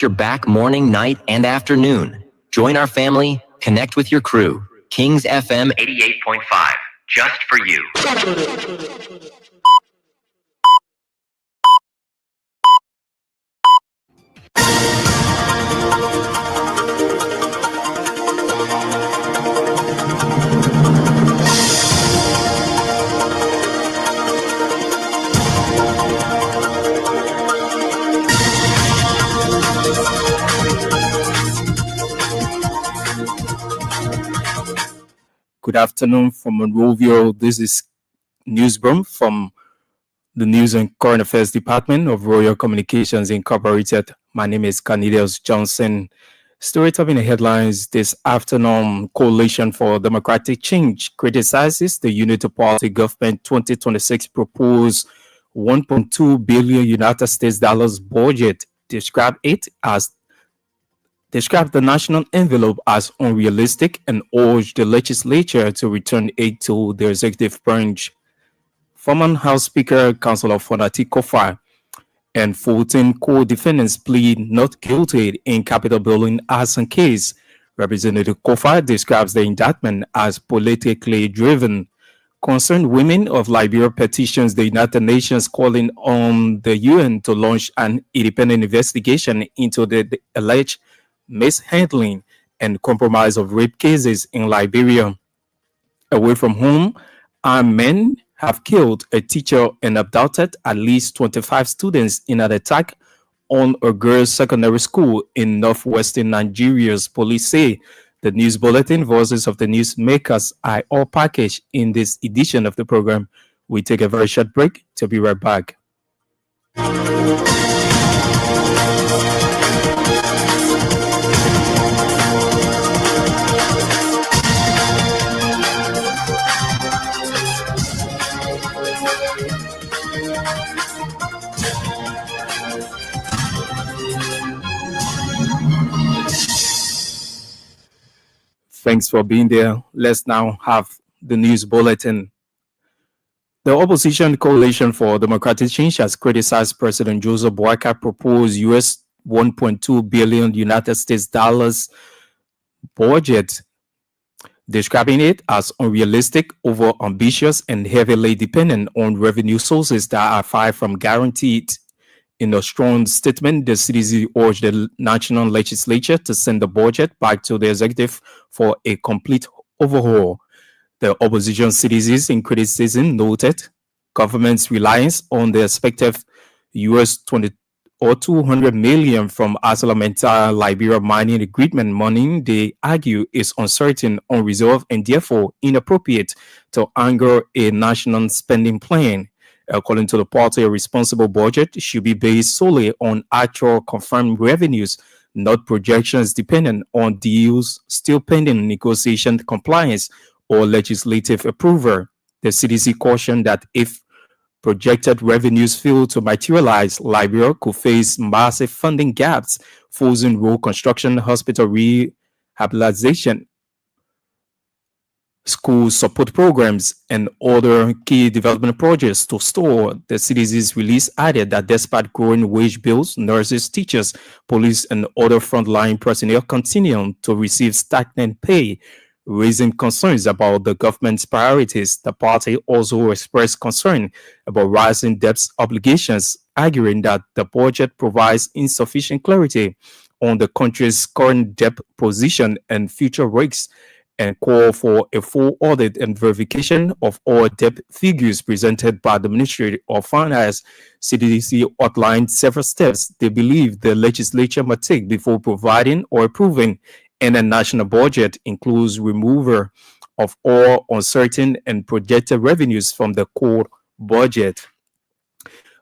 Your back morning, night, and afternoon. Join our family, connect with your crew. Kings FM 88.5, just for you. Good afternoon from Monrovia. This is Newsroom from the News and Current Affairs Department of Royal Communications Incorporated. My name is Cornelius Johnson. Story topping the headlines this afternoon: Coalition for Democratic Change criticizes the Unity Party government 2026 proposed 1.2 billion United States dollars budget, described the national envelope as unrealistic and urged the legislature to return aid to the executive branch. Former House Speaker, Councillor Fonati Kofa, and 14 co-defendants plead not guilty in Capitol building arson case. Representative Kofa describes the indictment as politically driven. Concerned Women of Liberia petitions the United Nations calling on the UN to launch an independent investigation into the alleged mishandling and compromise of rape cases in Liberia. Away from home, armed men have killed a teacher and abducted at least 25 students in an attack on a girls' secondary school in northwestern Nigeria's police say. The news bulletin, Voices of the Newsmakers, are all packaged in this edition of the program. We take a very short break to be right back. Thanks for being there. Let's now have the news bulletin. The opposition Coalition for Democratic Change has criticized President Joseph Boakai proposed US 1.2 billion United States dollars budget, describing it as unrealistic, over-ambitious, and heavily dependent on revenue sources that are far from guaranteed. In a strong statement, the CDC urged the national legislature to send the budget back to the executive for a complete overhaul. The opposition citizens in criticism noted government's reliance on the expected US 20 or 200 million from ArcelorMittal Liberia mining agreement money, they argue, is uncertain, unresolved, and therefore inappropriate to anchor a national spending plan. According to the party, a responsible budget should be based solely on actual confirmed revenues, not projections dependent on deals still pending negotiation compliance or legislative approval. The CDC cautioned that if projected revenues fail to materialize, Liberia could face massive funding gaps, forcing road construction, hospital rehabilitation, school support programs, and other key development projects to stall. The CDC's release added that despite growing wage bills, nurses, teachers, police, and other frontline personnel continue to receive stagnant pay, raising concerns about the government's priorities. The party also expressed concern about rising debt obligations, arguing that the budget provides insufficient clarity on the country's current debt position and future risks, and call for a full audit and verification of all debt figures presented by the Ministry of Finance. CDC outlined several steps they believe the legislature must take before providing or approving any national budget, includes removal of all uncertain and projected revenues from the core budget.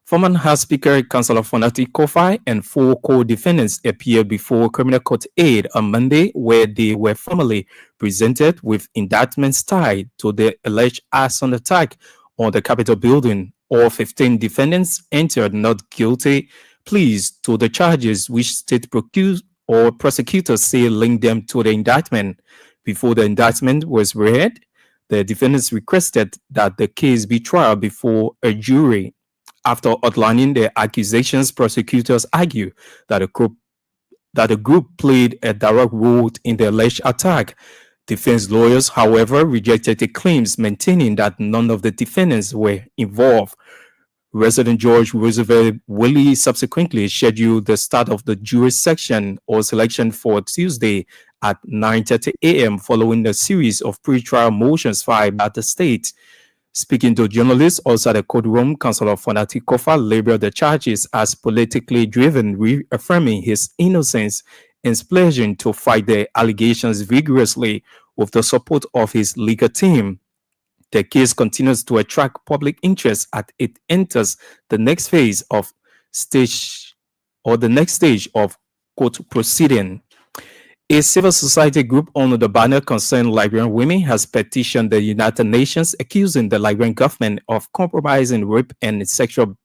Former House Speaker Councillor Fonati Kofi and 4 co-defendants appeared before Criminal Court Aid on Monday, where they were formally presented with indictments tied to the alleged arson attack on the Capitol building. All 15 defendants entered not guilty pleas to the charges, which state prosecutors say linked them to the indictment. Before the indictment was read, the defendants requested that the case be tried before a jury. After outlining the accusations, prosecutors argue that a that the group played a direct role in the alleged attack. Defense lawyers, however, rejected the claims, maintaining that none of the defendants were involved. Resident George Roosevelt Willie subsequently scheduled the start of the jury section or selection for Tuesday at 9:30 a.m. following a series of pre-trial motions filed by the state. Speaking to journalists outside the courtroom, Councillor Fonati Kofa labeled the charges as politically driven, reaffirming his innocence and pledging to fight the allegations vigorously with the support of his legal team. The case continues to attract public interest as it enters the next phase of stage or the next stage of court proceeding. A civil society group under the banner Concerned Liberian Women has petitioned the United Nations accusing the Liberian government of compromising rape and sexual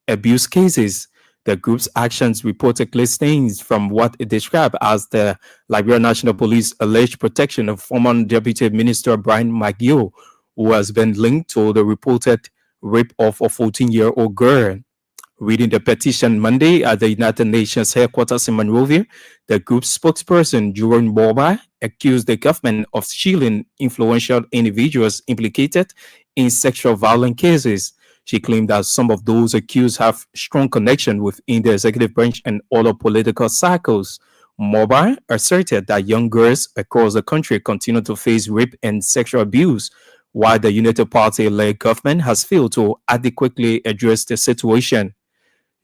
abuse cases. The group's actions reportedly stems from what it described as the Liberian National Police alleged protection of former Deputy Minister Brian McGill, who has been linked to the reported rape of a 14-year-old girl. Reading the petition Monday at the United Nations headquarters in Monrovia, the group's spokesperson, Juron Borba, accused the government of shielding influential individuals implicated in sexual violence cases. She claimed that some of those accused have strong connection within the executive branch and other political circles. Morba asserted that young girls across the country continue to face rape and sexual abuse, while the United Party-led government has failed to adequately address the situation.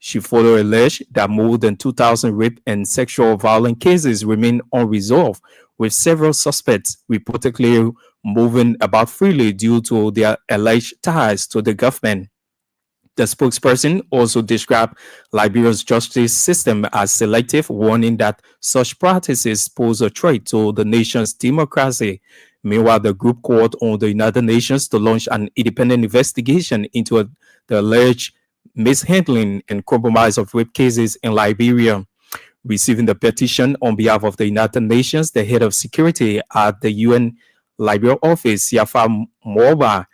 She further alleged that more than 2,000 rape and sexual violence cases remain unresolved, with several suspects reportedly moving about freely due to their alleged ties to the government. The spokesperson also described Liberia's justice system as selective, warning that such practices pose a threat to the nation's democracy. Meanwhile, the group called on the United Nations to launch an independent investigation into the alleged mishandling and compromise of rape cases in Liberia. Receiving the petition on behalf of the United Nations, the head of security at the UN Liberia office, Yafa Morba,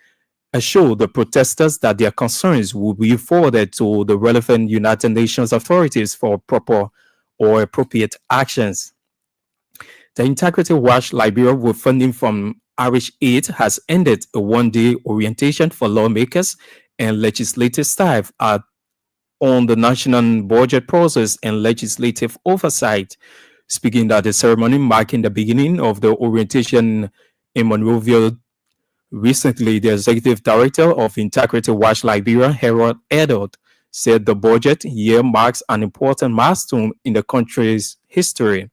assured the protesters that their concerns will be forwarded to the relevant United Nations authorities for proper or appropriate actions. The Integrity Watch Liberia, with funding from Irish Aid, has ended a one-day orientation for lawmakers and legislative staff on the national budget process and legislative oversight. Speaking at the ceremony marking the beginning of the orientation in Monrovia recently, the executive director of Integrity Watch Liberia, Harold Edward, said the budget year marks an important milestone in the country's history.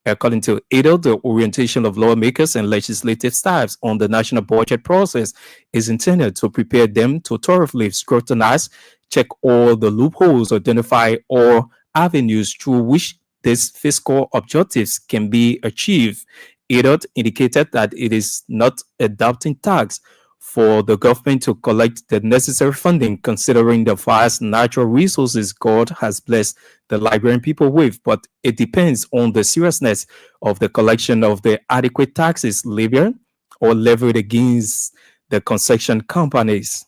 According to Edel, the orientation of lawmakers and legislative staffs on the national budget process is intended to prepare them to thoroughly scrutinize, check all the loopholes, identify all avenues through which these fiscal objectives can be achieved. Edel indicated that it is not adopting tax for the government to collect the necessary funding, considering the vast natural resources God has blessed the Liberian people with, but it depends on the seriousness of the collection of the adequate taxes levied or levied against the concession companies.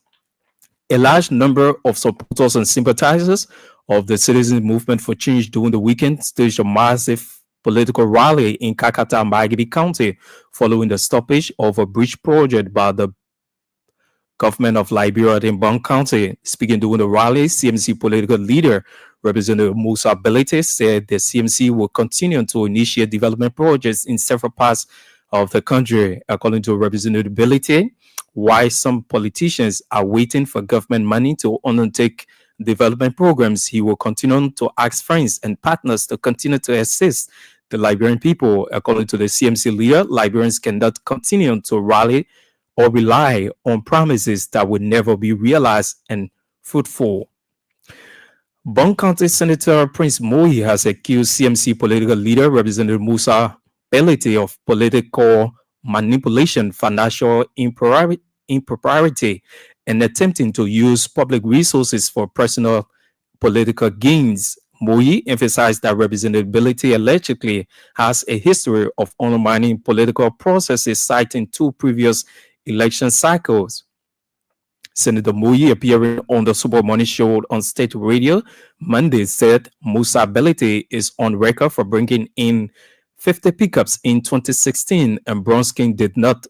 A large number of supporters and sympathizers of the Citizen Movement for Change during the weekend staged a massive political rally in Kakata and Magidi County following the stoppage of a bridge project by the government of Liberia in Bong County. Speaking during the rally, CMC political leader Representative Musa Belete said the CMC will continue to initiate development projects in several parts of the country. According to Representative Belete, while some politicians are waiting for government money to undertake development programs, he will continue to ask friends and partners to continue to assist the Liberian people. According to the CMC leader, Liberians cannot continue to rally or rely on promises that will never be realized and fruitful. Bong County Senator Prince Mohi has accused CMC political leader Representative Musa Belete of political manipulation, financial impropriety, and attempting to use public resources for personal political gains. Mohi emphasized that Representative Belete allegedly has a history of undermining political processes, citing two previous election cycles. Senator Muyi, appearing on the Super Money Show on state radio Monday, said Musa Belite is on record for bringing in 50 pickups in 2016, and Bronskin did not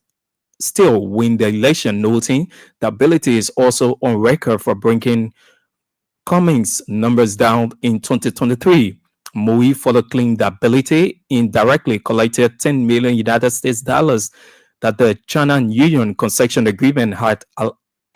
still win the election, noting that Belite is also on record for bringing Cummings' numbers down in 2023. Mui further claimed that Belite indirectly collected 10 million United States dollars that the China Union concession agreement had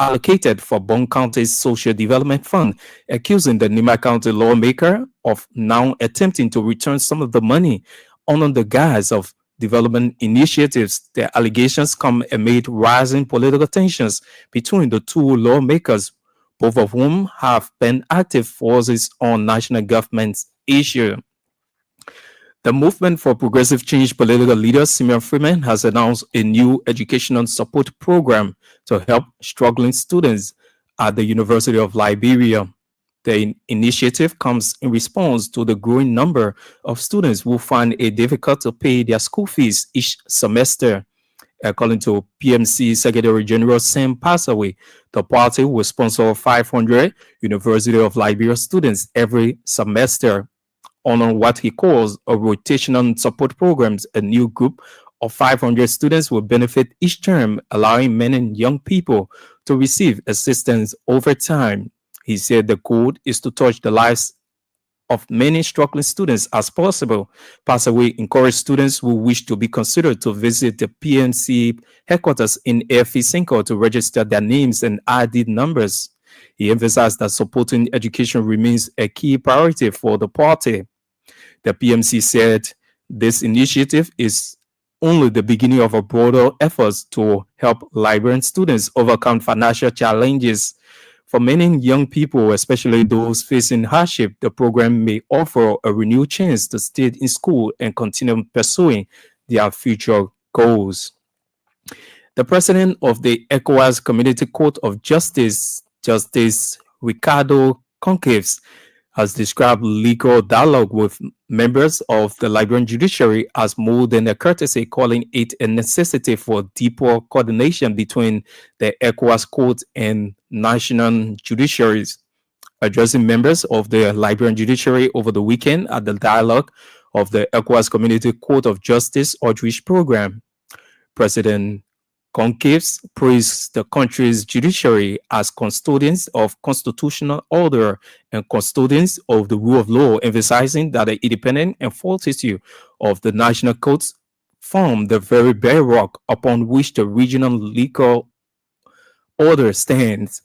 allocated for Bong County's Social Development Fund, accusing the Nima County lawmaker of now attempting to return some of the money under the guise of development initiatives. The allegations come amid rising political tensions between the two lawmakers, both of whom have been active forces on national government's issue. The Movement for Progressive Change political leader Simeon Freeman has announced a new educational support program to help struggling students at the University of Liberia. The initiative comes in response to the growing number of students who find it difficult to pay their school fees each semester. According to PMC Secretary General Sam Passaway, the party will sponsor 500 University of Liberia students every semester on what he calls a rotational support programs. A new group of 500 students will benefit each term, allowing men and young people to receive assistance over time. He said the goal is to touch the lives of many struggling students as possible. Passaway encouraged students who wish to be considered to visit the PNC headquarters in AFE Cinco to register their names and ID numbers. He emphasized that supporting education remains a key priority for the party. The PMC said this initiative is only the beginning of a broader efforts to help Liberian students overcome financial challenges. For many young people, especially those facing hardship, the program may offer a renewed chance to stay in school and continue pursuing their future goals. The president of the ECOWAS Community Court of Justice, Justice Ricardo Concaves, has described legal dialogue with members of the Liberian judiciary as more than a courtesy, calling it a necessity for deeper coordination between the ECOWAS court and national judiciaries. Addressing members of the Liberian judiciary over the weekend at the dialogue of the ECOWAS Community Court of Justice Outreach Program, President Concaves praised the country's judiciary as custodians of constitutional order and custodians of the rule of law, emphasizing that the independence and fortitude of the national courts form the very bedrock upon which the regional legal order stands.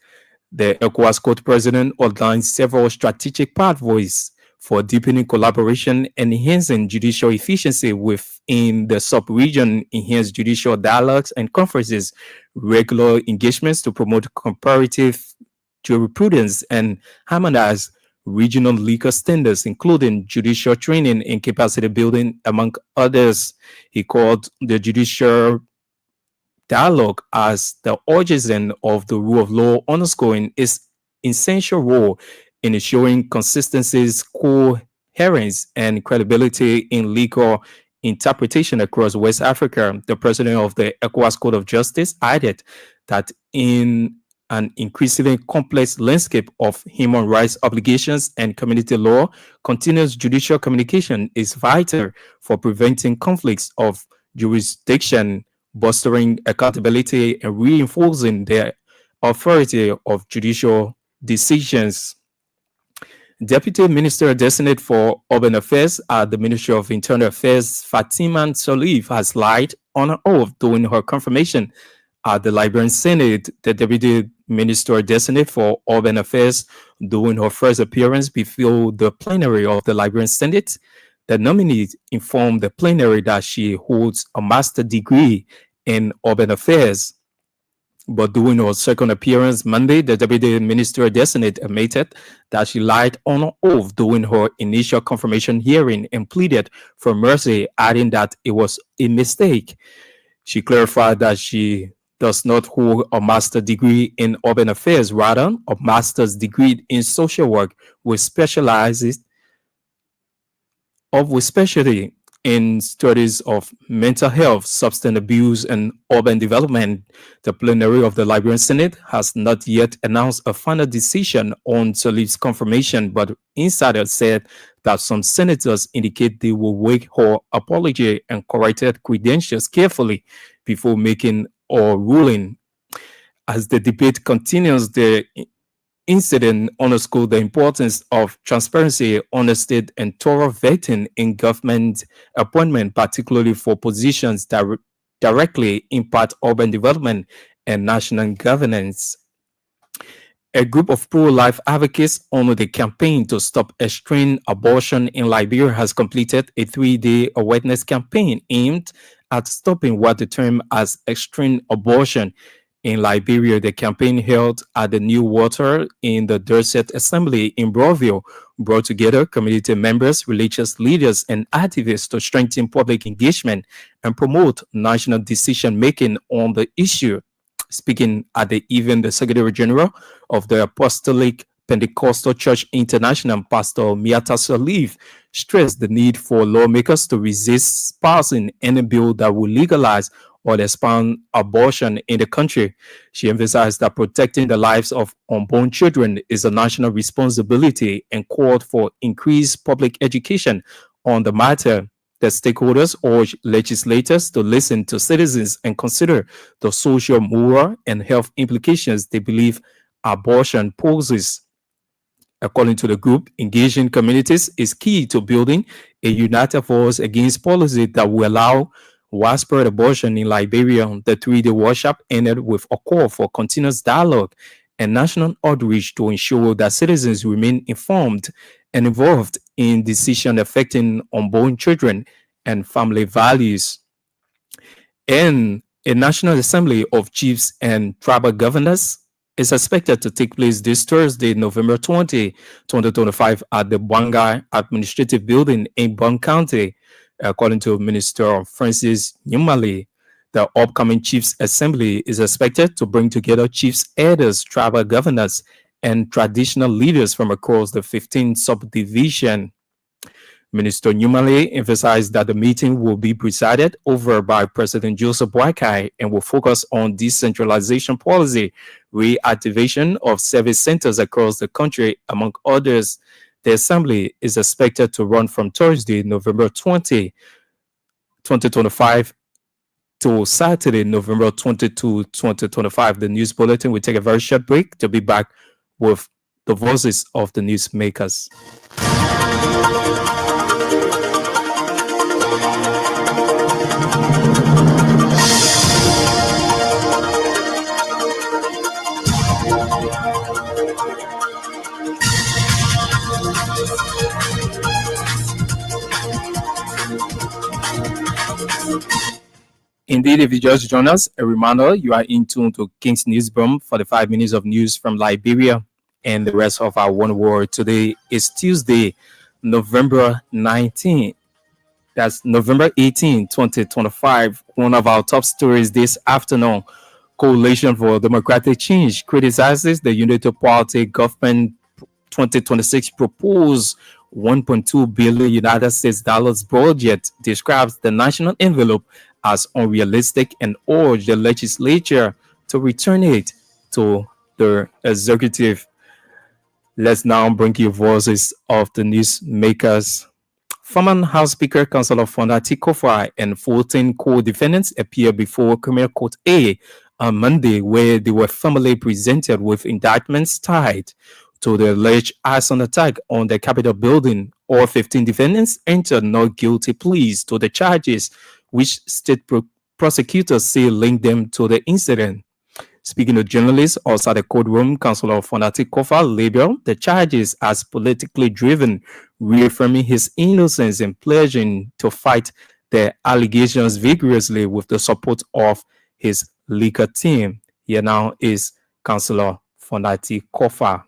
The ECOWAS court president outlined several strategic pathways for deepening collaboration and enhancing judicial efficiency within the sub-region, enhance judicial dialogues and conferences, regular engagements to promote comparative jurisprudence, and harmonize regional legal standards, including judicial training and capacity building, among others. He called the judicial dialogue as the origin of the rule of law, underscoring its essential role in ensuring consistencies, coherence, and credibility in legal interpretation across West Africa. The president of the ECOWAS Court of Justice added that in an increasingly complex landscape of human rights obligations and community law, continuous judicial communication is vital for preventing conflicts of jurisdiction, bolstering accountability, and reinforcing the authority of judicial decisions. Deputy Minister Designate for Urban Affairs at the Ministry of Internal Affairs, Fatima Solif, has lied on her oath during her confirmation at the Liberian Senate. The Deputy Minister Designate for Urban Affairs, during her first appearance before the plenary of the Liberian Senate, the nominee informed the plenary that she holds a master's degree in urban affairs. But during her second appearance Monday, the Deputy Minister Designate admitted that she lied on her oath during her initial confirmation hearing and pleaded for mercy, adding that it was a mistake. She clarified that she does not hold a master's degree in urban affairs, rather a master's degree in social work with specialty in studies of mental health, substance abuse, and urban development. The plenary of the Liberian Senate has not yet announced a final decision on Sirleaf's confirmation, but insiders said that some senators indicate they will weigh her apology and corrected credentials carefully before making a ruling. As the debate continues, the incident underscored the importance of transparency, honesty, and thorough vetting in government appointment, particularly for positions that directly impact urban development and national governance. A group of pro-life advocates under the campaign to stop extreme abortion in Liberia has completed a 3-day awareness campaign aimed at stopping what they term as extreme abortion in Liberia. The campaign held at the New Water in the Dorset Assembly in Broville brought together community members, religious leaders, and activists to strengthen public engagement and promote national decision-making on the issue. Speaking at the event, the Secretary General of the Apostolic Pentecostal Church International, Pastor Miata Sirleaf, stressed the need for lawmakers to resist passing any bill that will legalize or expand abortion in the country. She emphasized that protecting the lives of unborn children is a national responsibility and called for increased public education on the matter. The stakeholders urge legislators to listen to citizens and consider the social, moral, and health implications they believe abortion poses. According to the group, engaging communities is key to building a united force against policy that will allow widespread abortion in Liberia. The 3-day workshop ended with a call for continuous dialogue and national outreach to ensure that citizens remain informed and involved in decisions affecting unborn children and family values. And a National Assembly of Chiefs and Tribal Governors is expected to take place this Thursday, November 20, 2025, at the Bangai Administrative Building in Bong County. According to Minister Francis Nyumali, the upcoming Chiefs Assembly is expected to bring together chiefs, elders, tribal governors, and traditional leaders from across the 15 subdivision. Minister Nyumale emphasized that the meeting will be presided over by President Joseph Boakai and will focus on decentralization policy, reactivation of service centers across the country, among others. The assembly is expected to run from Thursday, November 20, 2025 to Saturday, November 22, 2025. The news bulletin will take a very short break to be back with the voices of the newsmakers. Indeed, if you just join us, a reminder, you are in tune to King's Newsroom for the 5 minutes of news from Liberia and the rest of our one world. Today is Tuesday, November 19. That's November 18, 2025. One of our top stories this afternoon. Coalition for Democratic Change criticizes the Unity Party government 2026 proposed 1.2 billion United States dollars budget, describes the national envelope as unrealistic and urged the legislature to return it to the executive. Let's now bring you voices of the newsmakers. Former House Speaker, Councillor Fondati Kofa, and 14 co-defendants appeared before Criminal Court A on Monday, where they were formally presented with indictments tied to the alleged arson attack on the Capitol building. All 15 defendants entered not guilty pleas to the charges, which state prosecutors say linked them to the incident. Speaking to journalists outside the courtroom, Councillor Fondati Kofa labeled the charges as politically driven, reaffirming his innocence and pledging to fight the allegations vigorously with the support of his legal team. Here now is Councillor Fondati Kofa.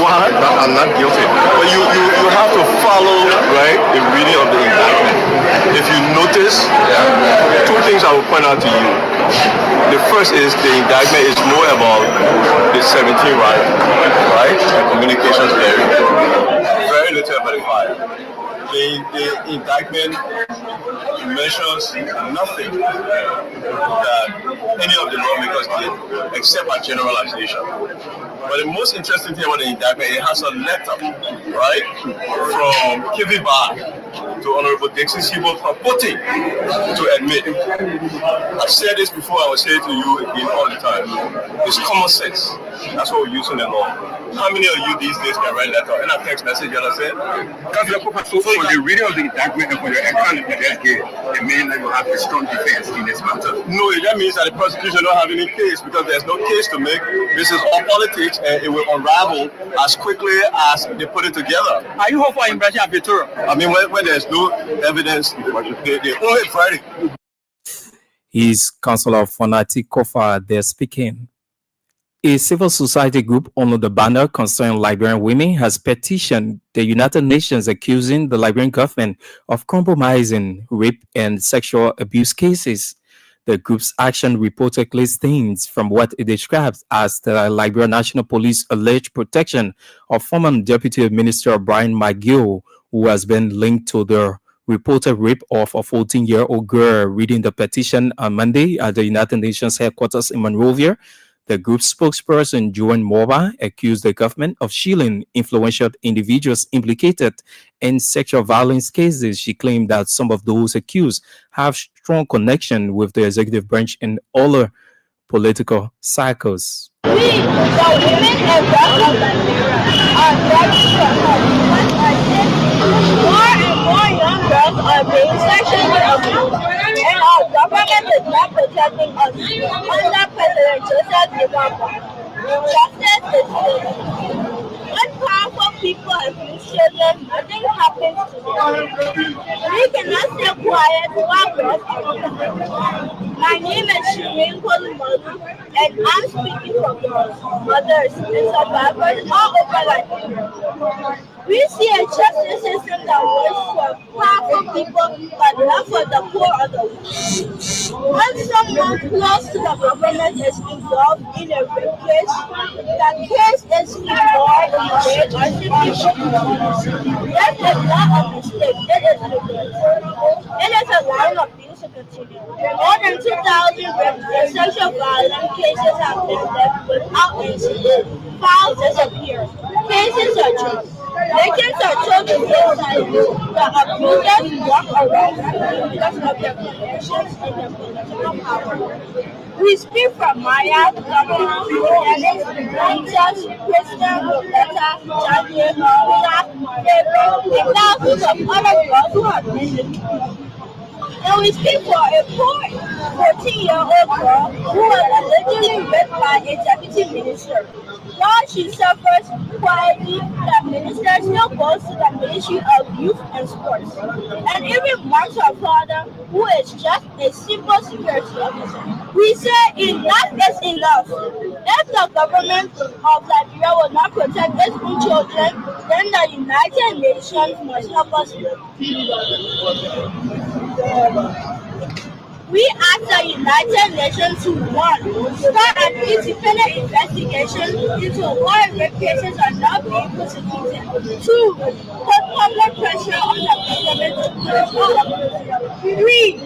I'm not guilty, but you have to follow, right, the reading of the indictment. If you notice, two things I will point out to you. The first is the indictment is more about the 17 right, and communications area. Very little about the fire. The indictment mentions nothing that any of the lawmakers did except a generalization. But the most interesting thing about the indictment, it has a letter, right, from Kivibar to Honorable Dixie Sibo purporting to admit. I've said this before, I will say it to you again all the time. It's common sense. That's what we use in the law. How many of you these days can write letter and a text message, you understand? So for the reading of the indictment and for your account of the delegate, it means that you have a strong defense in this matter. No, that means that the prosecution don't have any case because there's no case to make. This is all politics and it will unravel as quickly as they put it together. Are you hopeful in Brazil Ventura? I mean, when there's no evidence, they owe it Friday. Is Councillor Fonati Kofa there speaking. A civil society group under the banner concerning Liberian women has petitioned the United Nations accusing the Liberian government of compromising rape and sexual abuse cases. The group's action reportedly stems from what it describes as the Liberian National Police alleged protection of former Deputy Minister Brian McGill, who has been linked to the reported rape of a 14-year-old girl. Reading the petition on Monday at the United Nations headquarters in Monrovia, the group's spokesperson, Joan Morba, accused the government of shielding influential individuals implicated in sexual violence cases. She claimed that some of those accused have strong connection with the executive branch in other political cycles. We, the women and girls of Liberia, are very protected. More and more young girls are being sexually abused, and our government is not protecting us. Under President Joseph Obama, justice is free. When powerful people abuse children, nothing happens to them. We cannot stay quiet while girls are abused. My name is Shireen Kolumolu, and I'm speaking for girls, mothers, and survivors all over Liberia. We see a justice system that works for powerful people, but not for the poor or the weak. When someone close to the government is involved in a rape case, the case is ignored in jail or simply that is not a mistake, it is regret. It is a line of things to continue. More than 2,000 rape and sexual violence cases have been left without incident. Files disappear. Cases are dropped. Victims are told to stay silent. The abusers walk around because of their connections and their political power. We speak from Maya, Governor, Dennis, Rangers, Kristen, Roberta, Jackie, Rita, Gabriel, and thousands of other girls who have been victims. And we speak for a poor 14-year-old girl who was allegedly raped by a deputy minister. While she suffers quietly, the minister still goes to the Ministry of Youth and Sports and even marks her father, who is just a simple security officer. We say enough is enough. If the government of Liberia will not protect its own children, then the United Nations must help us. We ask the United Nations to 1. Start an independent investigation into why rape cases are not being prosecuted. 2. Put public pressure on the government to punish all abusers. 3.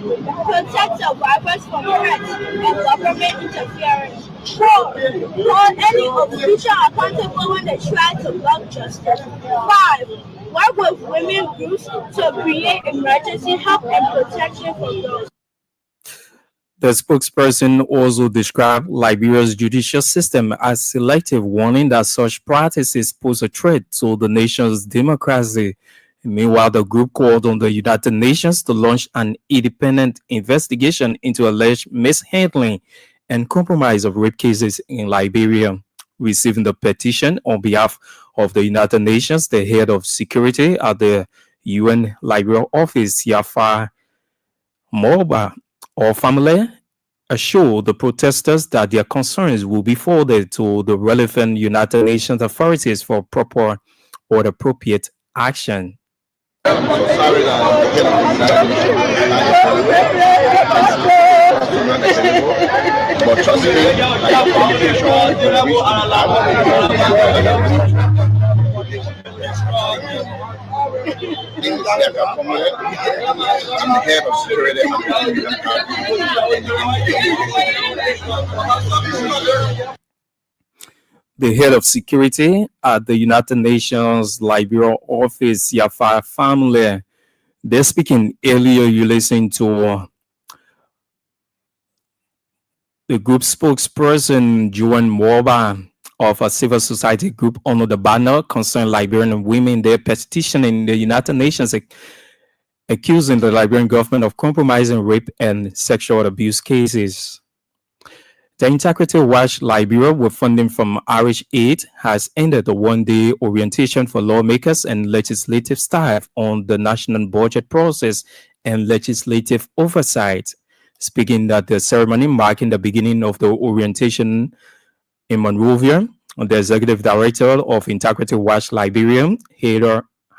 Protect survivors from threats and government interference. 4. Hold any official accountable when they try to block justice. 5. Work with women groups to create emergency help and protection for girls. The spokesperson also described Liberia's judicial system as selective, warning that such practices pose a threat to the nation's democracy. Meanwhile, the group called on the United Nations to launch an independent investigation into alleged mishandling and compromise of rape cases in Liberia. Receiving the petition on behalf of the United Nations, the head of security at the UN Liberia office, Yafa Morba, or family, assured the protesters that their concerns will be forwarded to the relevant United Nations authorities for proper or appropriate action. But trust me, I'm the head of security. The head of security at the United Nations Liberia office, Yafa family. They're speaking earlier. You listened to the group spokesperson, Juan Morba, of a civil society group under the banner concerned Liberian women. They're petitioning the United Nations accusing the Liberian government of compromising rape and sexual abuse cases. The Integrity Watch Liberia, with funding from Irish Aid, has ended the one-day orientation for lawmakers and legislative staff on the national budget process and legislative oversight. Speaking at the ceremony marking the beginning of the orientation in Monrovia, the executive director of Integrity Watch Liberia,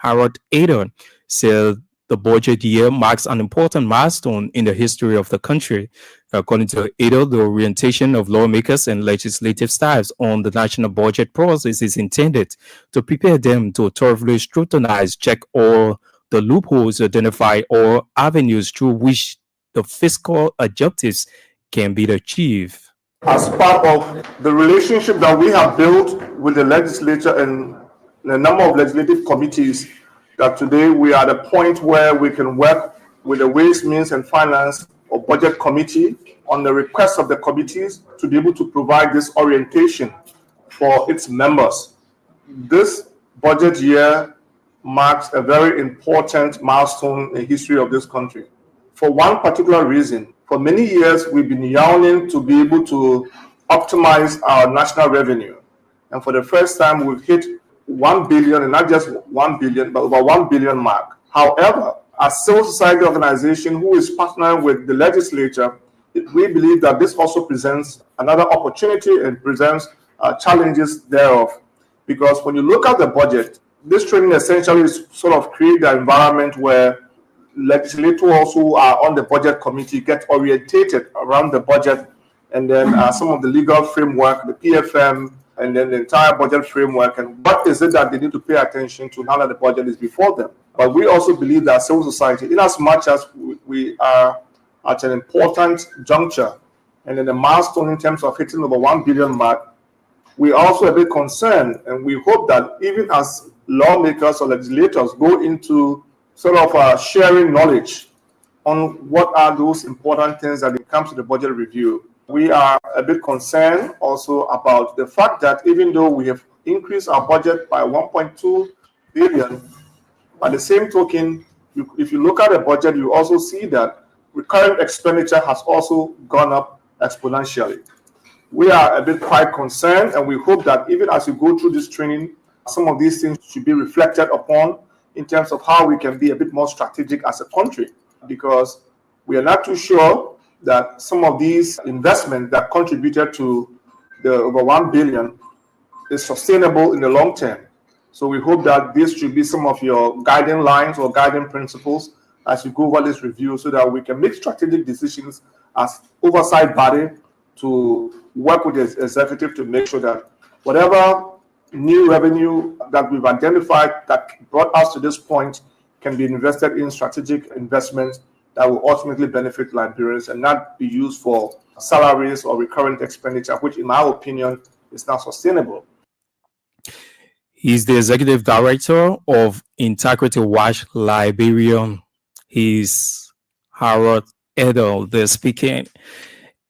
Harold Ader, said the budget year marks an important milestone in the history of the country. According to Ader, the orientation of lawmakers and legislative staffs on the national budget process is intended to prepare them to thoroughly scrutinize, check all the loopholes, identify all avenues through which the fiscal objectives can be achieved. As part of the relationship that we have built with the legislature and a number of legislative committees, that today we are at a point where we can work with the Ways, Means and Finance or Budget Committee on the request of the committees to be able to provide this orientation for its members. This budget year marks a very important milestone in the history of this country. For one particular reason, for many years we've been yearning to be able to optimize our national revenue. And for the first time, we've hit 1 billion, and not just 1 billion, but over 1 billion mark. However, as civil society organization who is partnering with the legislature, we believe that this also presents another opportunity and presents challenges thereof. Because when you look at the budget, this training essentially is sort of create the environment where legislators who are on the budget committee get orientated around the budget, and then some of the legal framework, the PFM, and then the entire budget framework, and what is it that they need to pay attention to now that the budget is before them. But we also believe that civil society, in as much as we are at an important juncture and then a milestone in terms of hitting over 1 billion mark, we are also a bit concerned, and we hope that even as lawmakers or legislators go into sort of sharing knowledge on what are those important things that it comes to the budget review, we are a bit concerned also about the fact that even though we have increased our budget by 1.2 billion, by the same token, if you look at the budget, you also see that recurrent expenditure has also gone up exponentially. We are a bit quite concerned, and we hope that even as you go through this training, some of these things should be reflected upon in terms of how we can be a bit more strategic as a country, because we are not too sure that some of these investments that contributed to the over 1 billion is sustainable in the long term. So we hope that this should be some of your guiding lines or guiding principles as you go over this review, so that we can make strategic decisions as oversight body to work with the executive to make sure that whatever new revenue that we've identified that brought us to this point can be invested in strategic investments that will ultimately benefit Liberians and not be used for salaries or recurrent expenditure, which in my opinion is not sustainable. He's the executive director of Integrity Watch Liberia. He's Harold Edel, the speaking.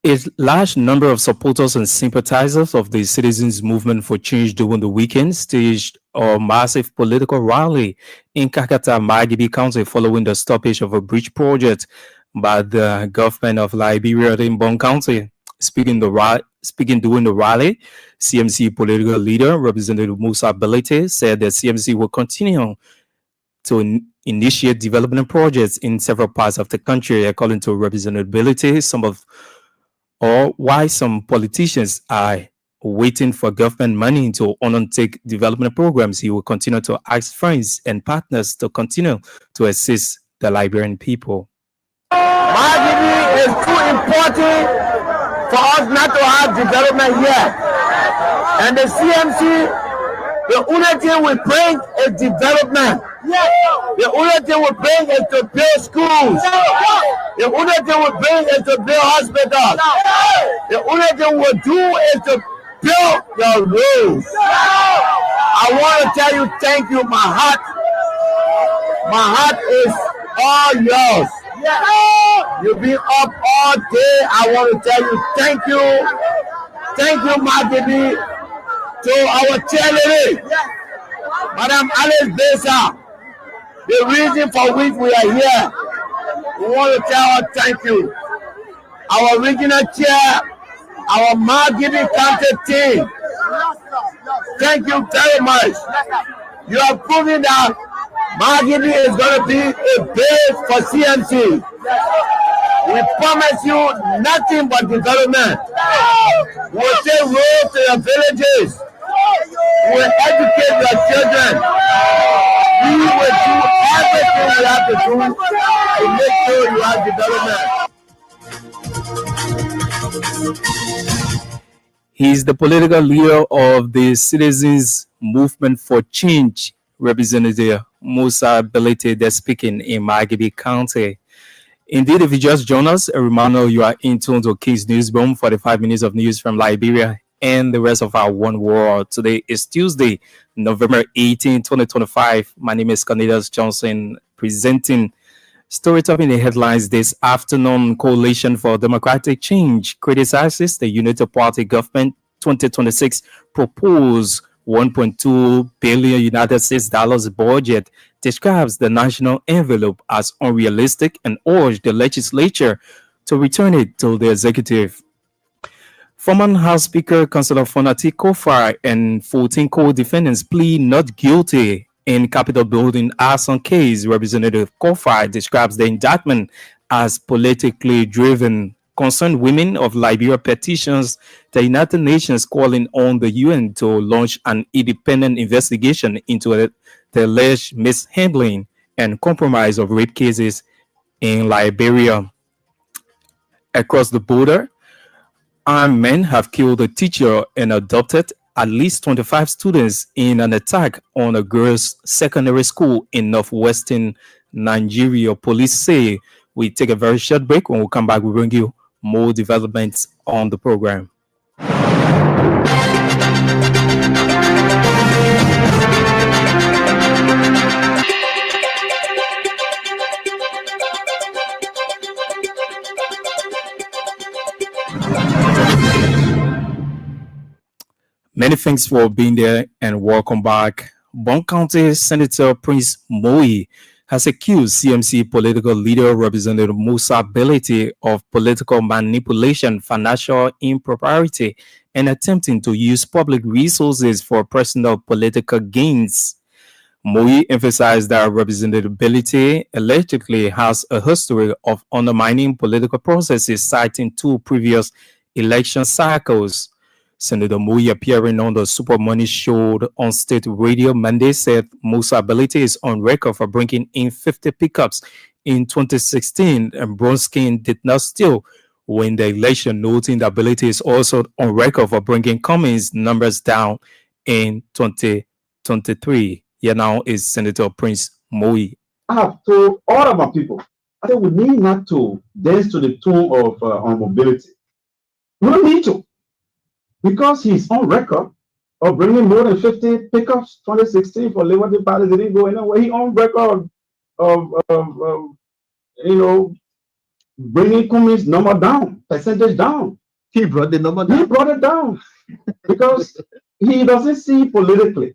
A large number of supporters and sympathizers of the Citizens Movement for Change during the weekend staged a massive political rally in Kakata, Margibi County following the stoppage of a bridge project by the government of Liberia in Bon County. Speaking during the rally, CMC political leader Representative Musa Belete said that CMC will continue to initiate development projects in several parts of the country. According to Representative Belete, why some politicians are waiting for government money to undertake development programs, he will continue to ask friends and partners to continue to assist the Liberian people. Margibi is too important for us not to have development here. And the CMC The only thing we bring is development. The only thing we bring is to build schools. The only thing we bring is to build hospitals. The only thing we do is to build the roads. I want to tell you thank you. My heart is all yours. You've been up all day. I want to tell you thank you. Thank you, Maggie, to our cheerleader, Madam Alice Besa. The reason for which we are here, we want to tell her thank you. Our regional chair, our Maggie County team, thank you very much. You have proven that Maggie is going to be a base for CMC. We promise you nothing but development. We'll take roads to your villages. We'll educate your children. We will do everything we have to do to make sure you have development. He's the political leader of the Citizens Movement for Change, Representative Musa Belete, that's speaking in Magabi County. Indeed, if you just join us, a reminder you are in tune to King's Newsroom, 45 minutes of news from Liberia and the rest of our one world. Today is Tuesday, November 18, 2025. My name is Cornelius Johnson, presenting story top in the headlines this afternoon. Coalition for Democratic Change criticizes the United Party government 2026 proposed $1.2 billion United States dollars budget, describes the national envelope as unrealistic and urged the legislature to return it to the executive. Former House Speaker Councillor Fonati Kofar and 14 co-defendants plead not guilty in Capitol building arson case. Representative Kofar describes the indictment as politically driven. Concerned women of Liberia petitions the United Nations calling on the UN to launch an independent investigation into the alleged mishandling and compromise of rape cases in Liberia. Across the border, armed men have killed a teacher and abducted at least 25 students in an attack on a girls' secondary school in northwestern Nigeria. Police say. We take a very short break. When we come back, we bring you more developments on the program. Many thanks for being there and welcome back. Bon County Senator Prince Moi has accused CMC political leader Representative Musa Belete of political manipulation, financial impropriety, and attempting to use public resources for personal political gains. Moi emphasized that Representative Belete allegedly has a history of undermining political processes, citing 2 previous election cycles. Senator Moi, appearing on the Super Money show on state radio Monday, said Musa Belete is on record for bringing in 50 pickups in 2016, and Bronskin did not still win the election, noting that Belete is also on record for bringing Cummings numbers down in 2023. Here now is Senator Prince Moi. I have told all of our people, I said we need not to dance to the tune of mobility. We don't need to. Because he's on record of bringing more than 50 pickups 2016 for Liberty Party. They didn't go anywhere. He on record of bringing Cummings number down, percentage down. He brought the number down. He brought it down because he doesn't see politically.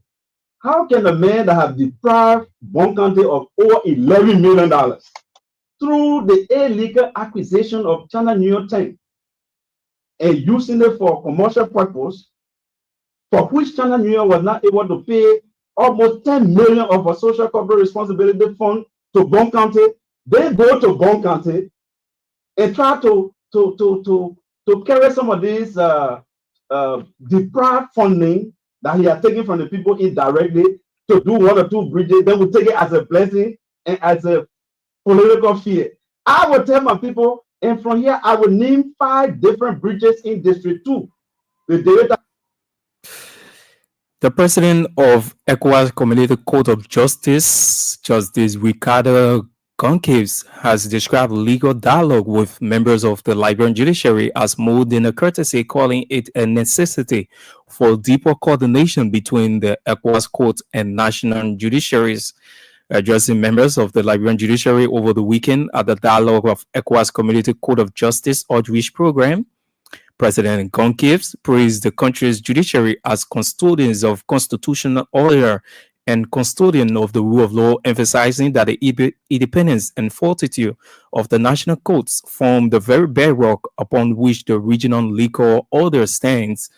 How can a man that have deprived Bon County of over $11 million through the illegal acquisition of China New York Tank and using it for commercial purpose, for which China New York was not able to pay almost $10 million of a social corporate responsibility fund to Bon County, they go to Bon County and try to carry some of these deprived funding that he has taken from the people indirectly to do 1 or 2 bridges. Then we take it as a blessing and as a political fear. I will tell my people, and from here, I will name 5 different bridges in District 2. The president of ECOWAS Community Court of Justice, Justice Ricardo Goncalves, has described legal dialogue with members of the Liberian judiciary as more than a courtesy, calling it a necessity for deeper coordination between the ECOWAS court and national judiciaries. Addressing members of the Liberian judiciary over the weekend at the Dialogue of ECOWAS Community Court of Justice outreach program, President Goncalves praised the country's judiciary as custodians of constitutional order and custodian of the rule of law, emphasizing that the independence and fortitude of the national courts form the very bedrock upon which the regional legal order stands.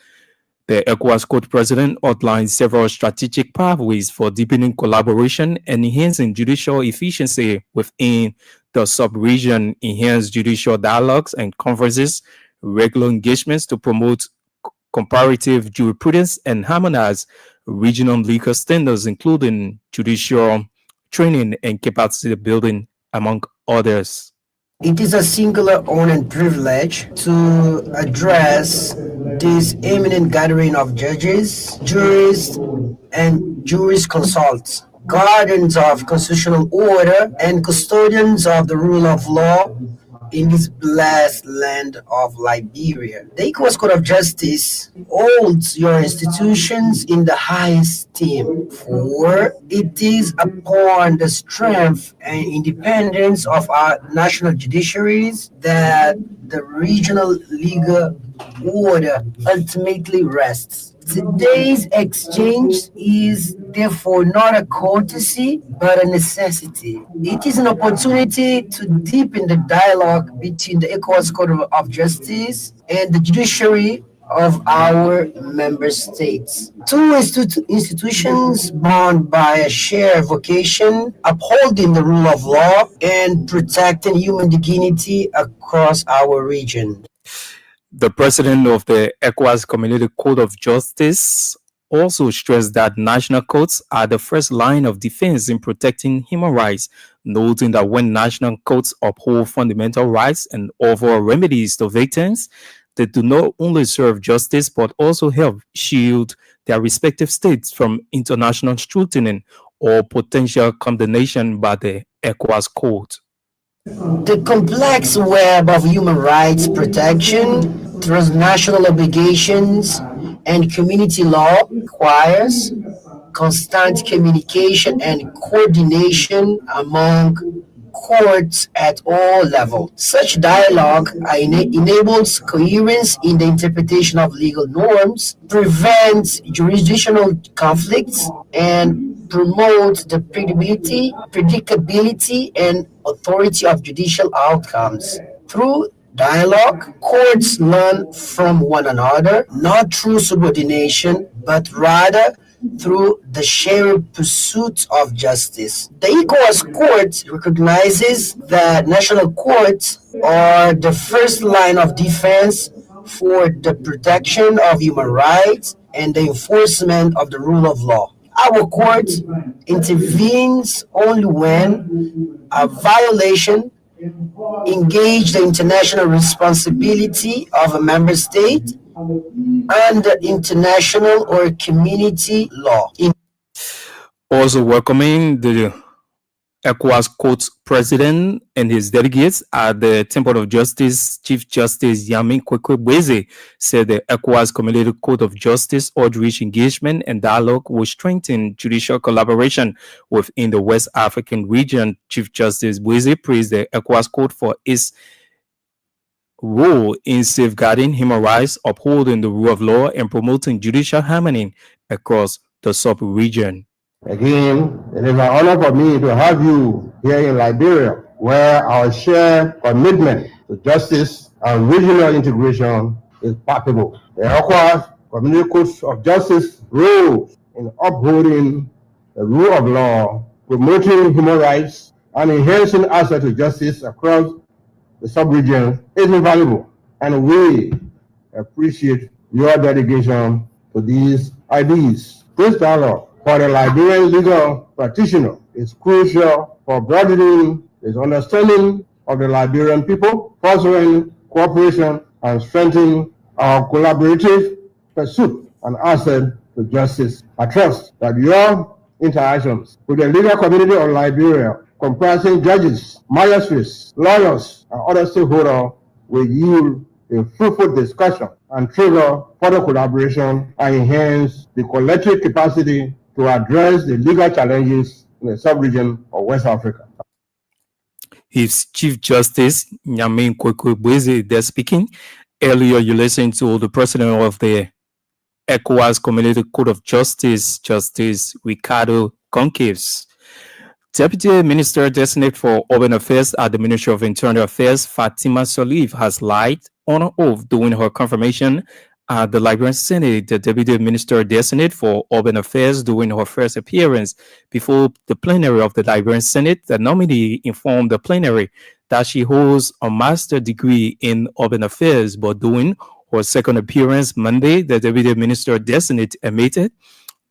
The ECOWAS court president outlined several strategic pathways for deepening collaboration and enhancing judicial efficiency within the sub-region, enhanced judicial dialogues and conferences, regular engagements to promote comparative jurisprudence and harmonize regional legal standards, including judicial training and capacity building, among others. It is a singular honor and privilege to address this eminent gathering of judges, jurists, and jurisconsults, guardians of constitutional order, and custodians of the rule of law in this blessed land of Liberia. The ECOWAS Court of Justice holds your institutions in the highest esteem, for it is upon the strength and independence of our national judiciaries that the regional legal order ultimately rests. Today's exchange is therefore not a courtesy, but a necessity. It is an opportunity to deepen the dialogue between the ECOWAS Court of Justice and the judiciary of our member states. Two institutions bound by a shared vocation, upholding the rule of law and protecting human dignity across our region. The president of the ECOWAS Community Court of Justice also stressed that national courts are the first line of defense in protecting human rights, noting that when national courts uphold fundamental rights and offer remedies to victims, they do not only serve justice but also help shield their respective states from international scrutiny or potential condemnation by the ECOWAS court. The complex web of human rights protection, transnational obligations, and community law requires constant communication and coordination among courts at all levels. Such dialogue enables coherence in the interpretation of legal norms, prevents jurisdictional conflicts, and promotes the predictability, and authority of judicial outcomes. Through dialogue, courts learn from one another, not through subordination, but rather through the shared pursuit of justice. The ECOWAS Court recognizes that national courts are the first line of defense for the protection of human rights and the enforcement of the rule of law. Our court intervenes only when a violation engages the international responsibility of a member state under international or community law. Also welcoming the ECOWAS Court president and his delegates at the Temple of Justice, Chief Justice Yamin Kwekwe said the ECOWAS Community Court of Justice outreach engagement and dialogue will strengthen judicial collaboration within the West African region. Chief Justice Bweze praised the ECOWAS Court for its role in safeguarding human rights, upholding the rule of law, and promoting judicial harmony across the sub-region. Again, it is an honor for me to have you here in Liberia, where our shared commitment to justice and regional integration is palpable. The ECOWAS Community Court of Justice role in upholding the rule of law, promoting human rights, and enhancing access to justice across the sub-region is invaluable, and we appreciate your dedication to these ideas. This dialogue for the Liberian legal practitioner is crucial for broadening his understanding of the Liberian people, fostering cooperation, and strengthening our collaborative pursuit and asset to justice. I trust that your interactions with the legal community of Liberia, comprising judges, magistrates, lawyers, and other stakeholders, will yield a fruitful discussion and trigger further collaboration and enhance the collective capacity to address the legal challenges in the sub-region of West Africa. His Chief Justice Nyamin Kwekwebweze there speaking. Earlier, you listened to the president of the ECOWAS Community Court of Justice, Justice Ricardo Concaves. Deputy Minister Designate for Urban Affairs at the Ministry of Internal Affairs, Fatima Soliv, has lied on oath during her confirmation at the Liberian Senate. The Deputy Minister Designate for Urban Affairs during her first appearance before the plenary of the Liberian Senate, the nominee informed the plenary that she holds a master's degree in urban affairs, but during her second appearance Monday, the Deputy Minister Designate admitted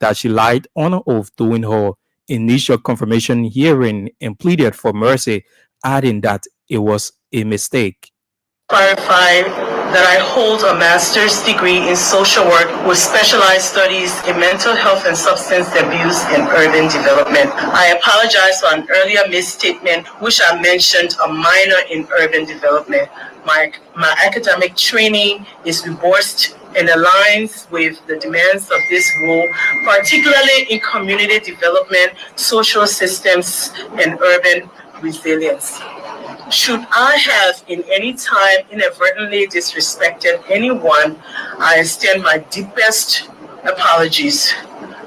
that she lied on oath during her initial confirmation hearing and pleaded for mercy, adding that it was a mistake. Clarify that I hold a master's degree in social work with specialized studies in mental health and substance abuse and urban development. I apologize for an earlier misstatement, which I mentioned a minor in urban development. My academic training is robust and aligns with the demands of this role, particularly in community development, social systems, and urban resilience. Should I have in any time inadvertently disrespected anyone, I extend my deepest apologies.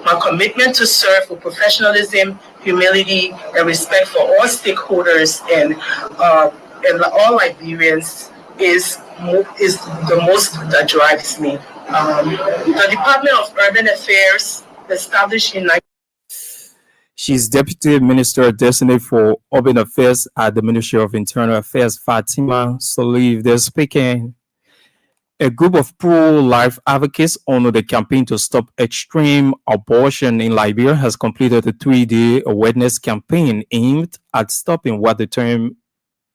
My commitment to serve with professionalism, humility, and respect for all stakeholders and all Liberians is the most that drives me. The Department of Urban Affairs, established in She's Deputy Minister Designate for Urban Affairs at the Ministry of Internal Affairs, Fatima Soliv. They're speaking. A group of pro-life advocates under the campaign to stop extreme abortion in Liberia has completed a 3-day awareness campaign aimed at stopping what the term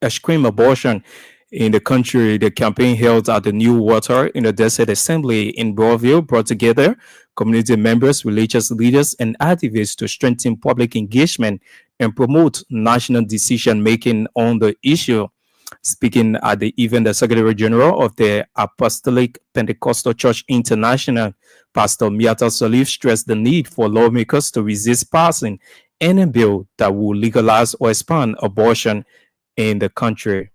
extreme abortion in the country. The campaign held at the New Water in the Desert Assembly in Broadville brought together community members, religious leaders, and activists to strengthen public engagement and promote national decision-making on the issue. Speaking at the event, the Secretary General of the Apostolic Pentecostal Church International, Pastor Miata Salif, stressed the need for lawmakers to resist passing any bill that will legalize or expand abortion in the country.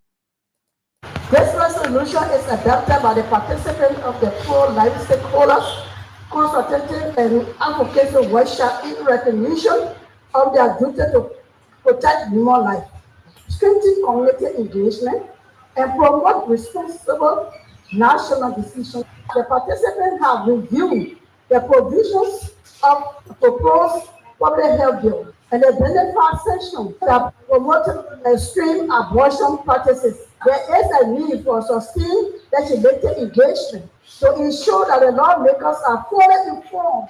This resolution is adopted by the participants of the pro-life stakeholders, consultative and advocacy workshop in recognition of their duty to protect human life, strengthen community engagement, and promote responsible national decisions. The participants have reviewed the provisions of the proposed public health bill and the benefit section that promoted extreme abortion practices. There is a need for sustained legislative engagement to ensure that the lawmakers are fully informed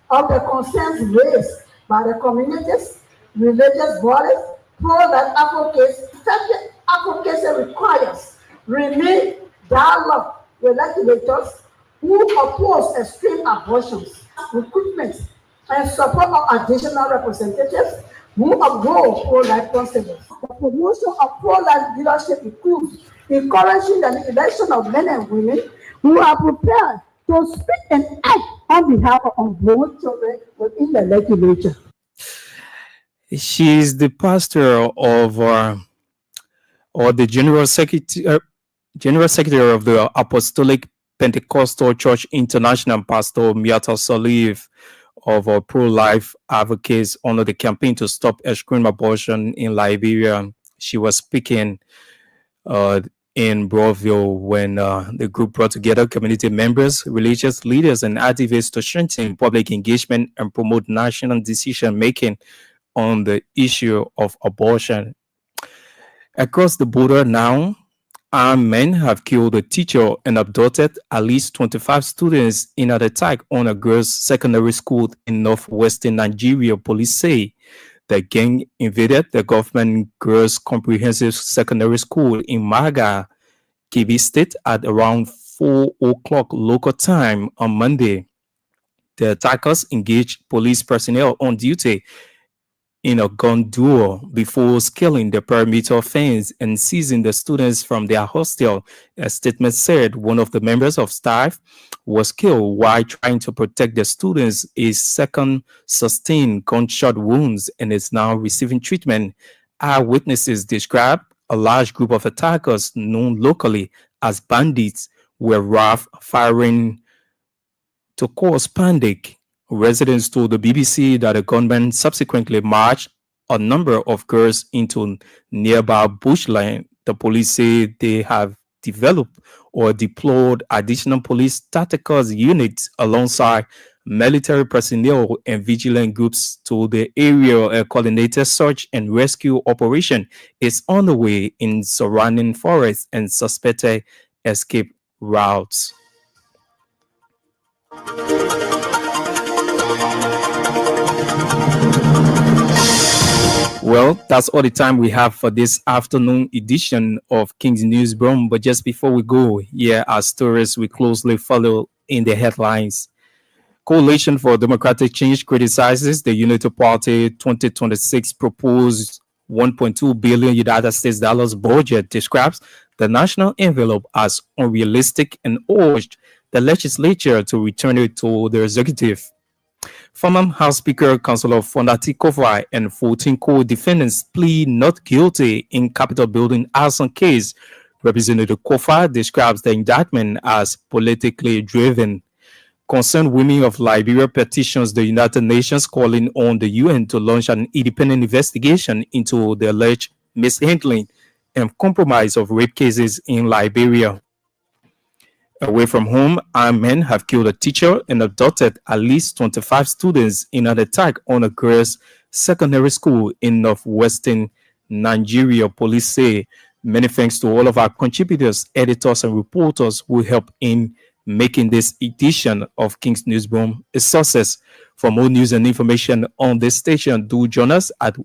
of the concerns raised by the communities, religious bodies, pro-life advocates. Effective advocacy requires renewed dialogue with regulators who oppose extreme abortions, recruitment, and support of additional representatives who uphold pro-life principles. The promotion of pro-life leadership includes encouraging the election of men and women who are prepared to speak and act on behalf of unborn children within the legislature. She is the pastor of, or the general secretary of the Apostolic Pentecostal Church International, Pastor Miata Soliv, of pro-life advocates under the campaign to stop extreme abortion in Liberia. She was speaking in Broadville when the group brought together community members, religious leaders, and activists to strengthen public engagement and promote national decision-making on the issue of abortion. Across the border now, armed men have killed a teacher and abducted at least 25 students in an attack on a girls' secondary school in northwestern Nigeria, police say. The gang invaded the government girls' comprehensive secondary school in Maga, Kebbi State, at around 4 o'clock local time on Monday. The attackers engaged police personnel on duty in a gun duel before scaling the perimeter fence and seizing the students from their hostel. A statement said one of the members of staff was killed while trying to protect the students. A second sustained gunshot wounds and is now receiving treatment. Eyewitnesses described a large group of attackers known locally as bandits were rough, firing to cause panic. Residents told the BBC that the gunmen subsequently marched a number of girls into nearby bushland. The police say they have developed or deployed additional police tactical units alongside military personnel and vigilant groups to the area. A coordinated search and rescue operation is on the way in surrounding forests and suspected escape routes. Well, that's all the time we have for this afternoon edition of King's Newsroom. But just before we go, here are stories we closely follow in the headlines. Coalition for Democratic Change criticizes the Unity Party 2026 proposed 1.2 billion United States dollars budget, describes the national envelope as unrealistic and urged the legislature to return it to the executive. Former House Speaker Councilor Fondati Kofa and 14 co-defendants plead not guilty in Capitol building arson case. Representative Kofa describes the indictment as politically driven. Concerned women of Liberia petitions the United Nations calling on the UN to launch an independent investigation into the alleged mishandling and compromise of rape cases in Liberia. Away from home, armed men have killed a teacher and abducted at least 25 students in an attack on a girls' secondary school in northwestern Nigeria, police say. Many thanks to all of our contributors, editors, and reporters who help in making this edition of King's Newsroom a success. For more news and information on this station, do join us at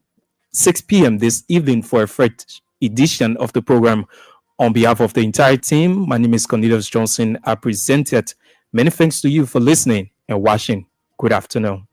6 p.m. this evening for a fresh edition of the program. On behalf of the entire team, my name is Cornelius Johnson. I presented. Many thanks to you for listening and watching. Good afternoon.